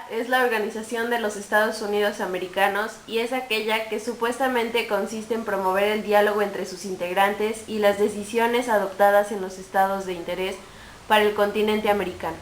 OEA es la Organización de los Estados Unidos Americanos y es aquella que supuestamente consiste en promover el diálogo entre sus integrantes y las decisiones adoptadas en los estados de interés para el continente americano.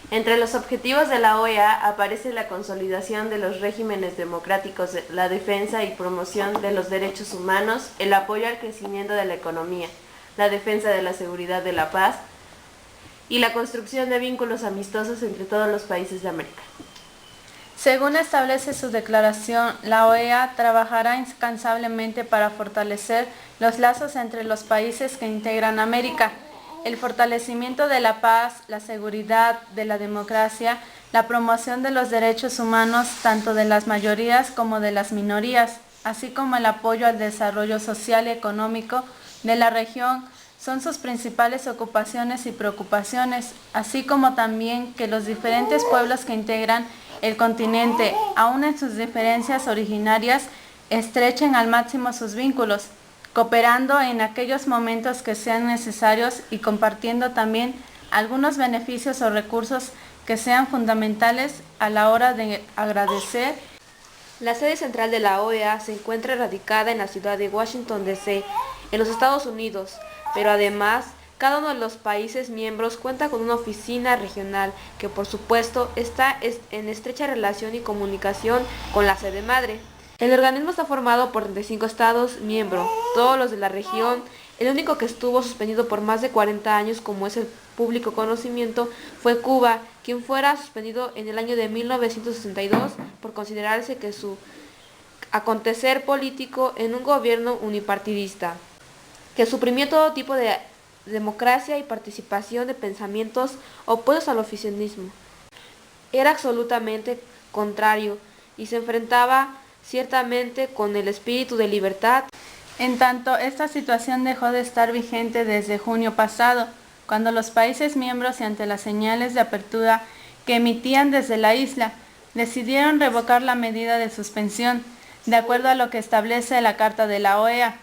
Entre los objetivos de la OEA aparece la consolidación de los regímenes democráticos, la defensa y promoción de los derechos humanos, el apoyo al crecimiento de la economía, la defensa de la seguridad de la paz y la construcción de vínculos amistosos entre todos los países de América. Según establece su declaración, la OEA trabajará incansablemente para fortalecer los lazos entre los países que integran América, el fortalecimiento de la paz, la seguridad, de la democracia, la promoción de los derechos humanos tanto de las mayorías como de las minorías, así como el apoyo al desarrollo social y económico de la región, son sus principales ocupaciones y preocupaciones, así como también que los diferentes pueblos que integran el continente, aun en sus diferencias originarias, estrechen al máximo sus vínculos, cooperando en aquellos momentos que sean necesarios y compartiendo también algunos beneficios o recursos que sean fundamentales a la hora de agradecer. La sede central de la OEA se encuentra radicada en la ciudad de Washington, D.C., en los Estados Unidos, pero además cada uno de los países miembros cuenta con una oficina regional que por supuesto está en estrecha relación y comunicación con la sede madre. El organismo está formado por 35 estados miembros, todos los de la región. El único que estuvo suspendido por más de 40 años, como es el público conocimiento, fue Cuba, quien fuera suspendido en el año de 1962 por considerarse que su acontecer político en un gobierno unipartidista, que suprimió todo tipo de democracia y participación de pensamientos opuestos al oficialismo. Era absolutamente contrario y se enfrentaba ciertamente con el espíritu de libertad. En tanto, esta situación dejó de estar vigente desde junio pasado, cuando los países miembros y ante las señales de apertura que emitían desde la isla, decidieron revocar la medida de suspensión, de acuerdo a lo que establece la Carta de la OEA.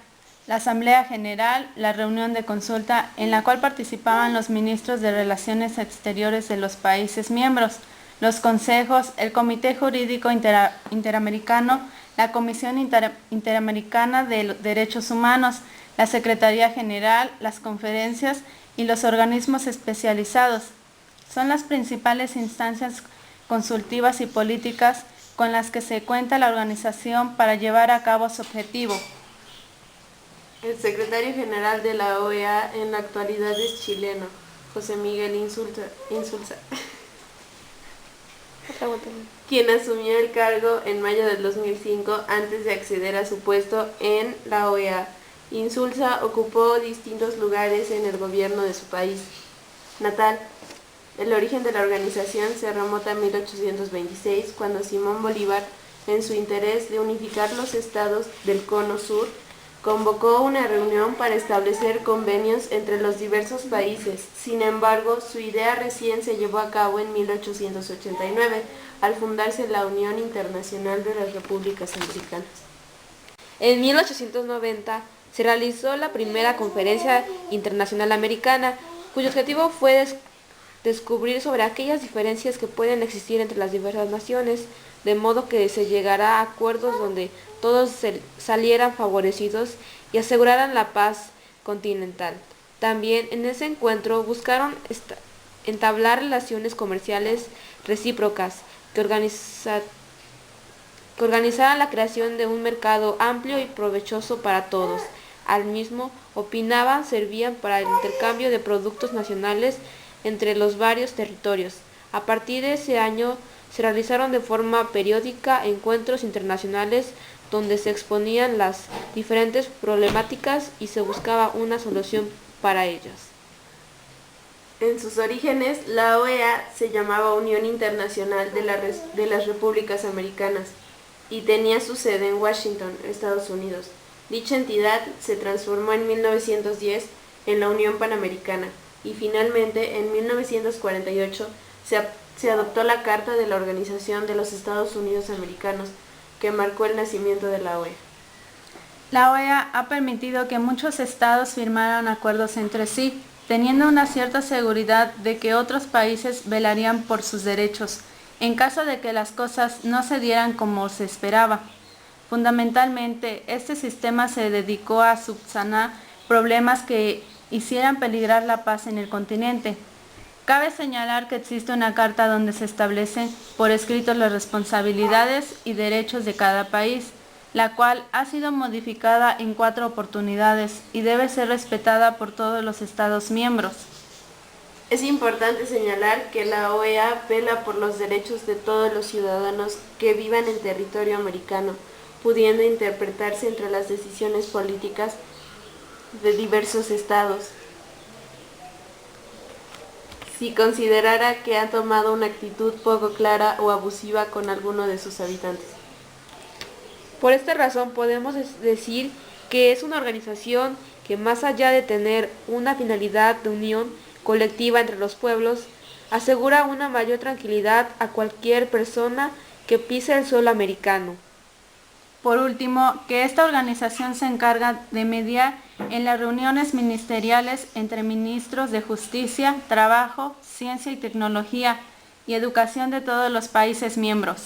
La Asamblea General, la reunión de consulta en la cual participaban los ministros de Relaciones Exteriores de los países miembros, los consejos, el Comité Jurídico Interamericano, la Comisión Interamericana de Derechos Humanos, la Secretaría General, las conferencias y los organismos especializados. Son las principales instancias consultivas y políticas con las que se cuenta la organización para llevar a cabo su objetivo. El secretario general de la OEA en la actualidad es chileno, José Miguel Insulza, quien asumió el cargo en mayo del 2005 antes de acceder a su puesto en la OEA. Insulza ocupó distintos lugares en el gobierno de su país natal. El origen de la organización se remonta a 1826, cuando Simón Bolívar, en su interés de unificar los estados del Cono Sur, convocó una reunión para establecer convenios entre los diversos países. Sin embargo, su idea recién se llevó a cabo en 1889, al fundarse la Unión Internacional de las Repúblicas Americanas. En 1890 se realizó la primera Conferencia Internacional Americana, cuyo objetivo fue descubrir sobre aquellas diferencias que pueden existir entre las diversas naciones, de modo que se llegara a acuerdos donde todos salieran favorecidos y aseguraran la paz continental. También en ese encuentro buscaron entablar relaciones comerciales recíprocas que organizaran la creación de un mercado amplio y provechoso para todos. Al mismo, opinaban, servían para el intercambio de productos nacionales entre los varios territorios. A partir de ese año se realizaron de forma periódica encuentros internacionales donde se exponían las diferentes problemáticas y se buscaba una solución para ellas. En sus orígenes, la OEA se llamaba Unión Internacional de las Repúblicas Americanas y tenía su sede en Washington, Estados Unidos. Dicha entidad se transformó en 1910 en la Unión Panamericana y finalmente en 1948 se adoptó la Carta de la Organización de los Estados Unidos Americanos, que marcó el nacimiento de la OEA. La OEA ha permitido que muchos estados firmaran acuerdos entre sí, teniendo una cierta seguridad de que otros países velarían por sus derechos en caso de que las cosas no se dieran como se esperaba. Fundamentalmente, este sistema se dedicó a subsanar problemas que hicieran peligrar la paz en el continente. Cabe señalar que existe una carta donde se establecen por escrito las responsabilidades y derechos de cada país, la cual ha sido modificada en 4 oportunidades y debe ser respetada por todos los Estados miembros. Es importante señalar que la OEA vela por los derechos de todos los ciudadanos que vivan en territorio americano, pudiendo interpretarse entre las decisiones políticas de diversos estados. Si considerara que ha tomado una actitud poco clara o abusiva con alguno de sus habitantes. Por esta razón podemos decir que es una organización que, más allá de tener una finalidad de unión colectiva entre los pueblos, asegura una mayor tranquilidad a cualquier persona que pise el suelo americano. Por último, que esta organización se encarga de mediar en las reuniones ministeriales entre ministros de Justicia, Trabajo, Ciencia y Tecnología y Educación de todos los países miembros.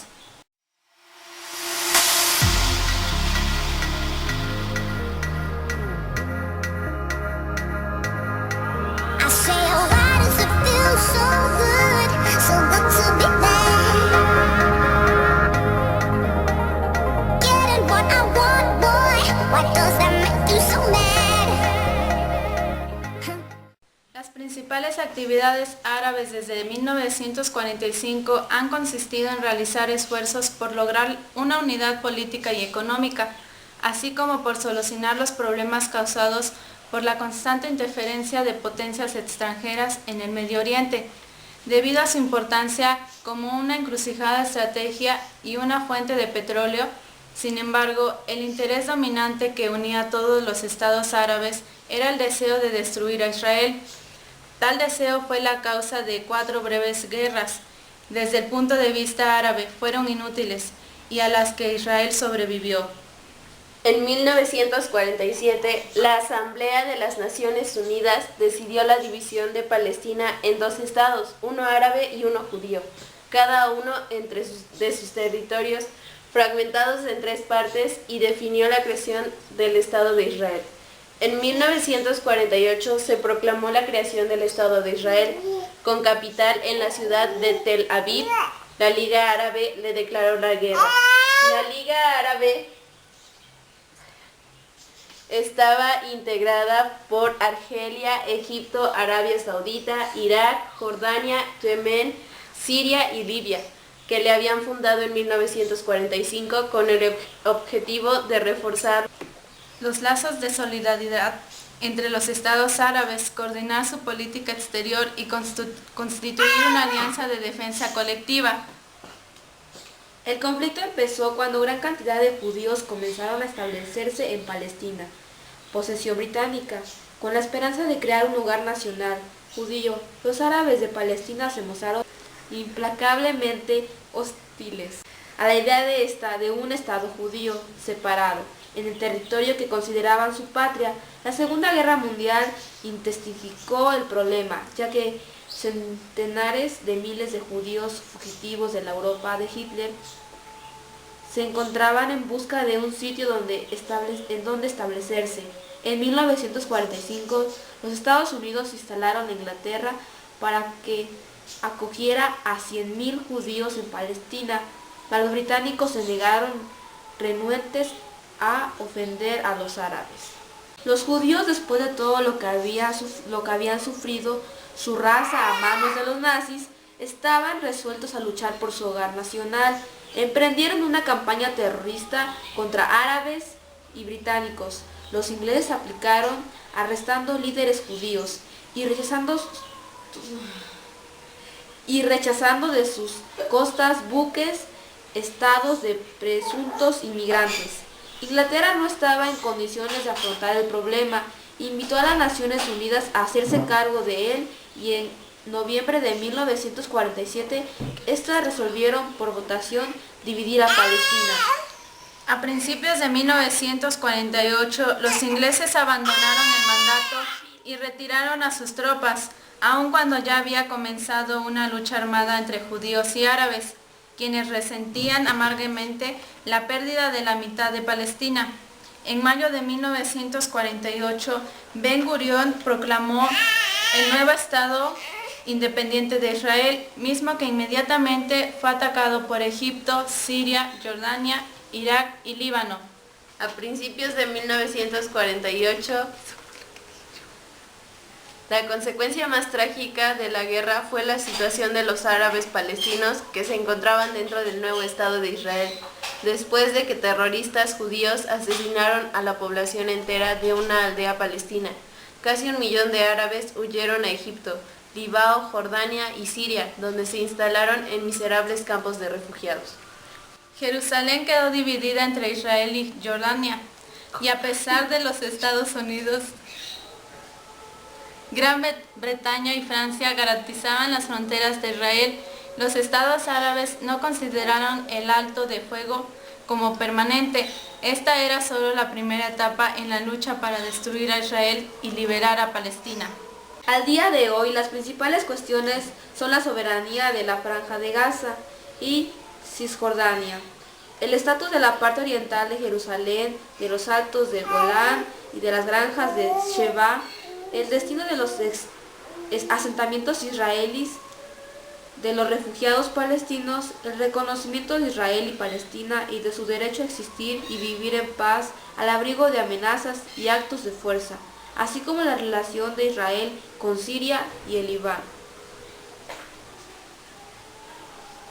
Las principales actividades árabes desde 1945 han consistido en realizar esfuerzos por lograr una unidad política y económica, así como por solucionar los problemas causados por la constante interferencia de potencias extranjeras en el Medio Oriente, debido a su importancia como una encrucijada estrategia y una fuente de petróleo. Sin embargo, el interés dominante que unía a todos los estados árabes era el deseo de destruir a Israel. Tal deseo fue la causa de 4 breves guerras, desde el punto de vista árabe, fueron inútiles y a las que Israel sobrevivió. En 1947, la Asamblea de las Naciones Unidas decidió la división de Palestina en 2 estados, uno árabe y uno judío, cada uno de sus territorios fragmentados en 3 partes, y definió la creación del Estado de Israel. En 1948 se proclamó la creación del Estado de Israel, con capital en la ciudad de Tel Aviv. La Liga Árabe le declaró la guerra. La Liga Árabe estaba integrada por Argelia, Egipto, Arabia Saudita, Irak, Jordania, Yemen, Siria y Libia, que le habían fundado en 1945 con el objetivo de reforzar los lazos de solidaridad entre los estados árabes, coordinar su política exterior y constituir una alianza de defensa colectiva. El conflicto empezó cuando gran cantidad de judíos comenzaron a establecerse en Palestina, posesión británica, con la esperanza de crear un lugar nacional judío. Los árabes de Palestina se mostraron implacablemente hostiles a la idea de un estado judío separado en el territorio que consideraban su patria. La Segunda Guerra Mundial intensificó el problema, ya que centenares de miles de judíos fugitivos de la Europa de Hitler se encontraban en busca de un sitio en donde establecerse. En 1945, los Estados Unidos instalaron en Inglaterra para que acogiera a 100.000 judíos en Palestina. Los británicos se negaron, renuentes a ofender a los árabes. Los judíos, después de todo lo que habían sufrido su raza a manos de los nazis, estaban resueltos a luchar por su hogar nacional. Emprendieron una campaña terrorista contra árabes y británicos. Los ingleses aplicaron arrestando líderes judíos y rechazando de sus costas buques estados de presuntos inmigrantes. Inglaterra no estaba en condiciones de afrontar el problema. Invitó a las Naciones Unidas a hacerse cargo de él, y en noviembre de 1947 estas resolvieron por votación dividir a Palestina. A principios de 1948, los ingleses abandonaron el mandato y retiraron a sus tropas, aun cuando ya había comenzado una lucha armada entre judíos y árabes. quienes resentían amargamente la pérdida de la mitad de Palestina. En mayo de 1948, Ben Gurión proclamó el nuevo Estado independiente de Israel, mismo que inmediatamente fue atacado por Egipto, Siria, Jordania, Irak y Líbano. A principios de 1948, la consecuencia más trágica de la guerra fue la situación de los árabes palestinos que se encontraban dentro del nuevo Estado de Israel, después de que terroristas judíos asesinaron a la población entera de una aldea palestina. Casi 1 millón de árabes huyeron a Egipto, Líbano, Jordania y Siria, donde se instalaron en miserables campos de refugiados. Jerusalén quedó dividida entre Israel y Jordania, y a pesar de los Estados Unidos, Gran Bretaña y Francia garantizaban las fronteras de Israel, los estados árabes no consideraron el alto de fuego como permanente. Esta era solo la primera etapa en la lucha para destruir a Israel y liberar a Palestina. Al día de hoy, las principales cuestiones son la soberanía de la Franja de Gaza y Cisjordania, el estatus de la parte oriental de Jerusalén, de los altos del Golán y de las granjas de Sheba, el destino de los asentamientos israelíes, de los refugiados palestinos, el reconocimiento de Israel y Palestina y de su derecho a existir y vivir en paz al abrigo de amenazas y actos de fuerza, así como la relación de Israel con Siria y el Líbano.